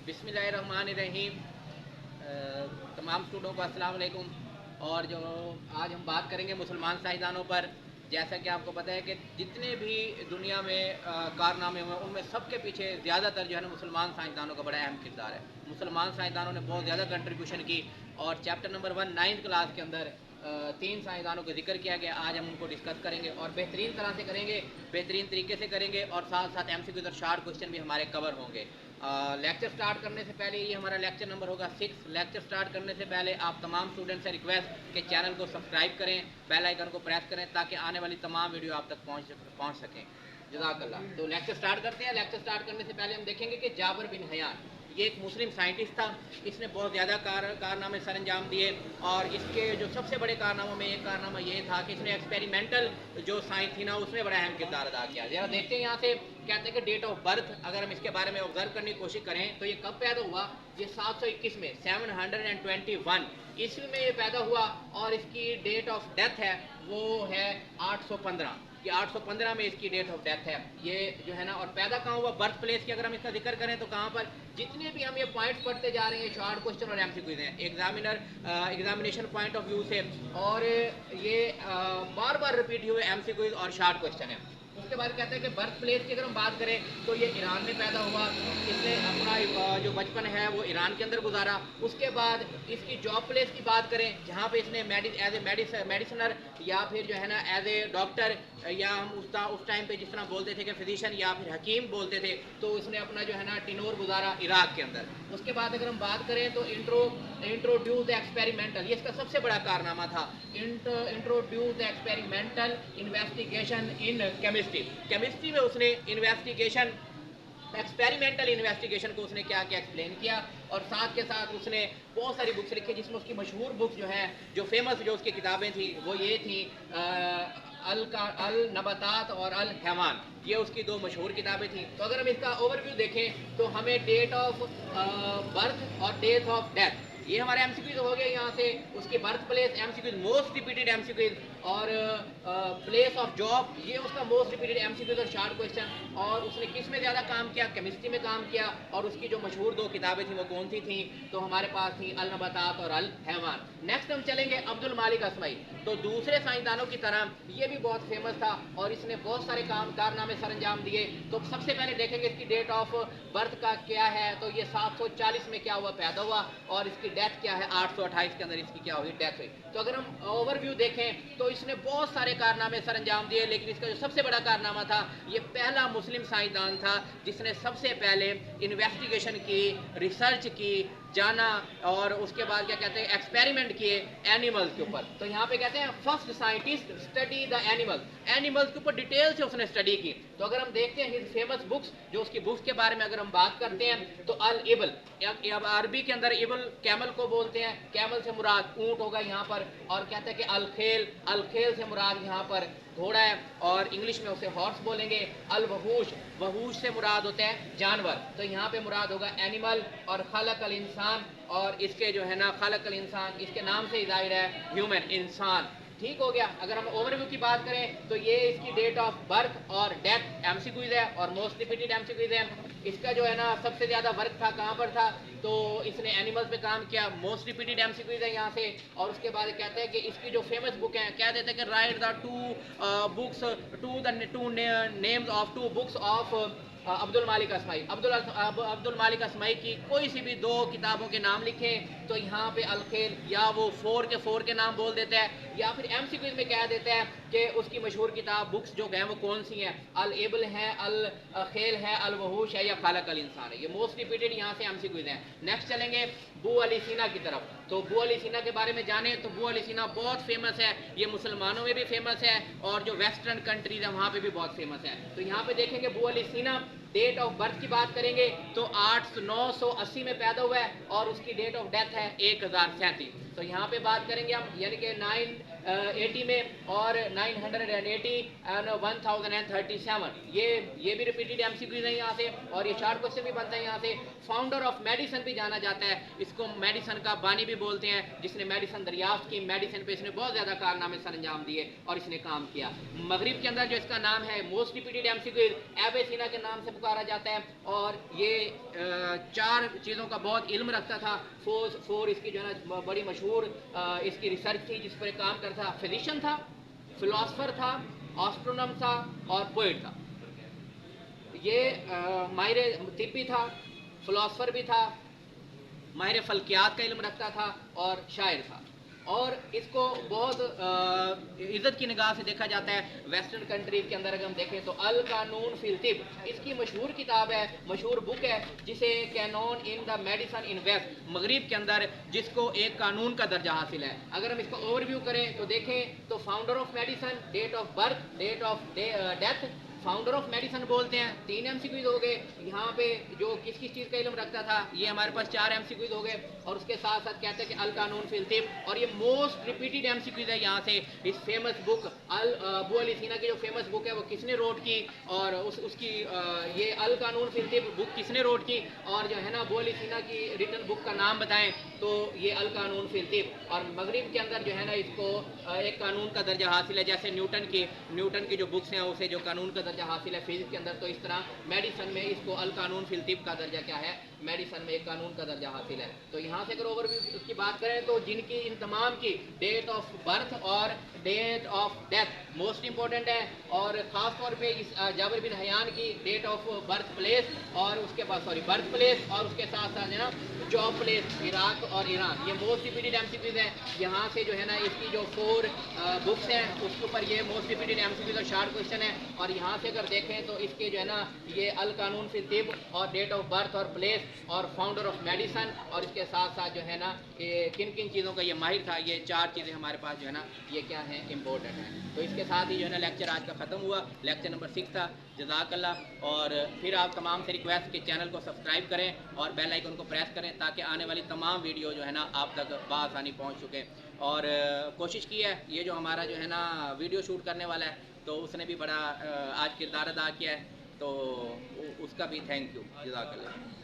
बिस्मिल्लाहिर्रहमानिर्रहीम। तमाम स्टूडेंटों को अस्सलाम वालेकुम। और जो आज हम बात करेंगे मुसलमान साइंसदानों पर। जैसा कि आपको पता है कि जितने भी दुनिया में कारनामे हुए उनमें सबके पीछे ज़्यादातर जो है ना मुसलमान साइंसदानों का बड़ा अहम किरदार है। मुसलमान साइंसदानों ने बहुत ज़्यादा कंट्रीब्यूशन की और चैप्टर नंबर 1 9th क्लास के अंदर 3 साइंसदानों का जिक्र किया गया। आज हम उनको डिस्कस करेंगे और बेहतरीन तरह से करेंगे, बेहतरीन तरीके से करेंगे और साथ साथ MCQ और शार्ट क्वेश्चन भी हमारे कवर होंगे। लेक्चर स्टार्ट करने से पहले ये हमारा लेक्चर नंबर होगा 6। लेक्चर स्टार्ट करने से पहले आप तमाम स्टूडेंट से रिक्वेस्ट कि चैनल को सब्सक्राइब करें, बेल आइकन को प्रेस करें ताकि आने वाली तमाम वीडियो आप तक पहुँच सकें। जज़ाकल्लाह। तो लेक्चर स्टार्ट करते हैं। लेक्चर स्टार्ट करने से पहले हम देखेंगे कि जाबिर बिन हयान ये एक मुस्लिम साइंटिस्ट था। इसने बहुत ज़्यादा कारनामे सर अंजाम दिए और इसके जो सबसे बड़े कारनामों में एक कारनामा ये था कि इसने एक्सपेरिमेंटल जो साइंस थी ना उसमें बड़ा अहम किरदार अदा किया। ज़रा देखते हैं यहाँ से कहते हैं कि डेट ऑफ बर्थ अगर हम इसके बारे में ऑब्जर्व करने की कोशिश करें तो ये कब पैदा हुआ। ये 721 में 721 ईस्वी में ये पैदा हुआ और इसकी डेट ऑफ डेथ है वो है 815 कि 815 में इसकी डेट ऑफ डेथ है। ये जो है ना, और पैदा कहाँ हुआ, बर्थ प्लेस की अगर हम इसका जिक्र करें तो कहाँ पर, जितने भी हम ये पॉइंट्स पढ़ते जा रहे हैं शॉर्ट क्वेश्चन और MCQ हैं एग्जामिनेशन पॉइंट ऑफ व्यू से, और ये बार बार रिपीट हुए MCQ और शॉर्ट क्वेश्चन है। उसके बाद कहते हैं कि बर्थ प्लेस की अगर हम बात करें तो ये ईरान में पैदा हुआ। इसने अपना जो बचपन है वो ईरान के अंदर गुजारा। उसके बाद इसकी जॉब प्लेस की बात करें जहाँ पे इसने एज ए मेडिसिनर या फिर जो है ना एज ए डॉक्टर, या हम उस टाइम पे जिस तरह बोलते थे कि फिजिशियन या फिर हकीम बोलते थे, तो उसने अपना जो है ना टिनोर गुजारा इराक के अंदर। उसके बाद अगर हम बात करें तो इंट्रोड्यूस द एक्सपेरिमेंटल, ये इसका सबसे बड़ा कारनामा था। Introduce the experimental investigation in chemistry में उसने एक्सपेरिमेंटल इन्वेस्टिगेशन को उसने क्या क्या एक्सप्लेन किया। और साथ के साथ उसने बहुत सारी बुक्स लिखी जिसमें उसकी मशहूर बुक्स जो हैं, जो फेमस जो उसकी किताबें थी वो ये थी अल नबातात और अल हैवान। ये उसकी दो मशहूर किताबें थी। तो अगर हम इसका ओवरव्यू देखें तो हमें डेट ऑफ बर्थ और डेट ऑफ डेथ ये हमारे MCQ हो गए यहाँ से। उसके birth place MCQ most repeated MCQ, और प्लेस ऑफ जॉब ये उसका मोस्ट रिपीटेड MCQ और शार्ट क्वेश्चन। और उसने किस में ज़्यादा काम किया, केमिस्ट्री में काम किया। और उसकी जो मशहूर दो किताबें थी वो कौन सी थी, तो हमारे पास थी अल नबातात और अल हैवान। नेक्स्ट हम चलेंगे अब्दुल मालिक असमाई। तो दूसरे साइंसदानों की तरह ये भी बहुत फेमस था और इसने बहुत सारे कारनामे सर अंजाम दिए। तो सबसे पहले देखेंगे इसकी डेट ऑफ बर्थ का क्या है, तो ये 740 में क्या हुआ, पैदा हुआ। और इसकी डेथ क्या है, 828 के अंदर इसकी क्या हुई, डेथ हुई। तो अगर हम ओवरव्यू देखें तो इसने बहुत सारे कारनामे सर अंजाम दिए, लेकिन इसका जो सबसे बड़ा कारनामा था, ये पहला मुस्लिम साइंसदान था जिसने सबसे पहले इन्वेस्टिगेशन की, रिसर्च की, जाना और उसके बाद क्या कहते हैं एक्सपेरिमेंट किए एनिमल्स के ऊपर। तो यहाँ पे कहते हैं first scientist study the animals के ऊपर डिटेल से उसने स्टडी की। तो अगर हम देखते हैं हिज फेमस बुक्स, जो उसकी बुक्स के बारे में अगर हम बात करते हैं तो अल इबल, अरबी के अंदर इबल कैमल को बोलते हैं, कैमल से मुराद ऊंट होगा यहाँ पर। और कहते हैं कि अल खेल से मुराद यहाँ पर घोड़ा है और इंग्लिश में उसे हॉर्स बोलेंगे। अल वहूश से मुराद होते हैं जानवर, तो यहाँ पे मुराद होगा एनिमल। और खलकल इंसान, और इसके जो है ना खलकल इंसान, इसके नाम से ही जाहिर है ह्यूमन, इंसान। ठीक हो गया। अगर हम ओवरव्यू की बात करें तो ये इसकी डेट ऑफ बर्थ और डेथ MCQ है और मोस्ट रिपीटेड MCQ है। इसका जो है ना सबसे ज़्यादा वर्क था कहाँ पर था, तो इसने एनिमल्स पे काम किया, मोस्ट रिपीटेड MCQ है यहाँ से। और उसके बाद कहते हैं कि इसकी जो फेमस बुक है, कह देते हैं कि right the two names of 2 books of Abdul मालिक असमाई। अब्दुल मालिक असमाई की कोई सी भी 2 किताबों के नाम लिखें तो यहाँ पे अल खेल या वो 4 के नाम बोल देता है, या फिर MCQ में कह देता है कि उसकी मशहूर किताब बुक्स जो हैं वो कौन सी हैं, अल एबल है, अल खेल है, अल वहूश है या खालक अल इंसान है। ये मोस्ट रिपीटेड यहाँ से MCQ हैं। नेक्स्ट चलेंगे बू अली सीना की तरफ। तो बू अली सीना के बारे में जाने तो बू अली सीना बहुत फेमस है, ये मुसलमानों में भी फेमस है और जो वेस्टर्न कंट्रीज है वहाँ पे भी बहुत फेमस है। तो यहाँ पे देखेंगे बू अली सीना, डेट ऑफ बर्थ की बात करेंगे तो 980 में पैदा हुआ है और उसकी डेट ऑफ डेथ है 1037। تو یہاں پہ بات کریں گے ہم یعنی کہ 980 میں اور 980 اینڈ 1037 یہ بھی ریپیٹڈ ایم سی کیوز ہیں یہاں سے، اور یہ شارٹ کوشچن بھی بنتا ہے یہاں سے۔ فاؤنڈر آف میڈیسن بھی جانا جاتا ہے، اس کو میڈیسن کا بانی بھی بولتے ہیں، جس نے میڈیسن دریافت کی، میڈیسن پہ اس نے بہت زیادہ کارنامے سر انجام دیے اور اس نے کام کیا۔ مغرب کے اندر جو اس کا نام ہے most repeated M C Qs Ibn Sina کے نام سے پکارا جاتا ہے، اور یہ 4 چیزوں کا بہت علم رکھتا تھا۔ فور اس کی جو ہے نا بڑی مشہور اس کی ریسرچ تھی جس پر کام کرتا تھا۔ فزیشین تھا، فلاسفر تھا، آسٹرونم تھا اور پوئٹ تھا۔ یہ ماہر طبی تھا، فلاسفر بھی تھا، ماہر فلکیات کا علم رکھتا تھا اور شاعر تھا، اور اس کو بہت عزت کی نگاہ سے دیکھا جاتا ہے ویسٹرن کنٹریز کے اندر۔ اگر ہم دیکھیں تو القانون فی الطب اس کی مشہور کتاب ہے، مشہور بک ہے، جسے کینون ان دا میڈیسن ان ویسٹ مغرب کے اندر، جس کو ایک قانون کا درجہ حاصل ہے۔ اگر ہم اس کو اوور ویو کریں تو دیکھیں تو founder of medicine, date of birth, date of death, founder of medicine بولتے ہیں، 3 ایم سی کیوز ہو گئے۔ یہاں پہ جو کس کس چیز کا علم رکھتا تھا، یہ ہمارے پاس 4 ایم سی کیوز ہو گئے، اور اس کے ساتھ ساتھ کہتے ہیں کہ القانون فی الطب، اور یہ most repeated M C Qs ہے یہاں سے۔ اس فیمس بک ابو علی سینا کی جو فیمس بک ہے وہ کس نے روٹ کی، اور اس کی یہ القانون فی الطب بک کس نے روٹ کی، اور جو ہے نا ابو علی سینا کی ریٹن بک کا نام بتائیں تو یہ القانون فی الطب۔ اور مغرب کے اندر جو ہے نا اس کو ایک قانون کا درجہ حاصل ہے، جیسے نیوٹن کی جو بکس ہیں اسے جو قانون کا درجہ حاصل ہے فزکس کے اندر، تو اس طرح میڈیسن میں اس کو القانون فی الطب کا درجہ کیا ہے، میڈیسن میں ایک قانون کا درجہ حاصل ہے۔ تو یہاں سے اگر اوور ویو کی بات کریں تو جن کی ان تمام کی ڈیٹ آف برتھ اور date of death most important ہے، اور خاص طور پہ اس جابر بن حیان کی ڈیٹ آف برتھ پلیس اور اس کے بعد برتھ پلیس، اور اس کے ساتھ ساتھ ہے نا جاب پلیس، عراق اور ایران، یہ most repeated M C Qs ہیں۔ یہاں سے جو ہے نا اس کی جو 4 بکس ہیں اس کے اوپر یہ most repeated M C Qs اور شارٹ کوشچن ہے، اور یہاں سے اگر دیکھیں تو اس کے جو ہے نا یہ القانون فی الطب اور ڈیٹ آف برتھ اور پلیس اور فاؤنڈر آف میڈیسن، اور اس کے ساتھ ساتھ جو ہے نا کن کن چیزوں کا یہ ماہر تھا، یہ 4 چیزیں ہمارے پاس جو ہے نا یہ کیا ہیں، امپورٹنٹ ہیں۔ تو اس کے ساتھ ہی جو ہے نا لیکچر آج کا ختم ہوا، لیکچر نمبر 6 تھا۔ جزاک اللہ، اور پھر آپ تمام سے ریکویسٹ کہ چینل کو سبسکرائب کریں اور بیل آئیکن کو پریس کریں تاکہ آنے والی تمام ویڈیو جو ہے نا آپ تک بآسانی پہنچ چکے۔ اور کوشش کی ہے یہ جو ہمارا جو ہے نا ویڈیو شوٹ کرنے والا ہے تو اس نے بھی بڑا آج کردار ادا کیا ہے، تو اس کا بھی تھینک یو، جزاک اللہ۔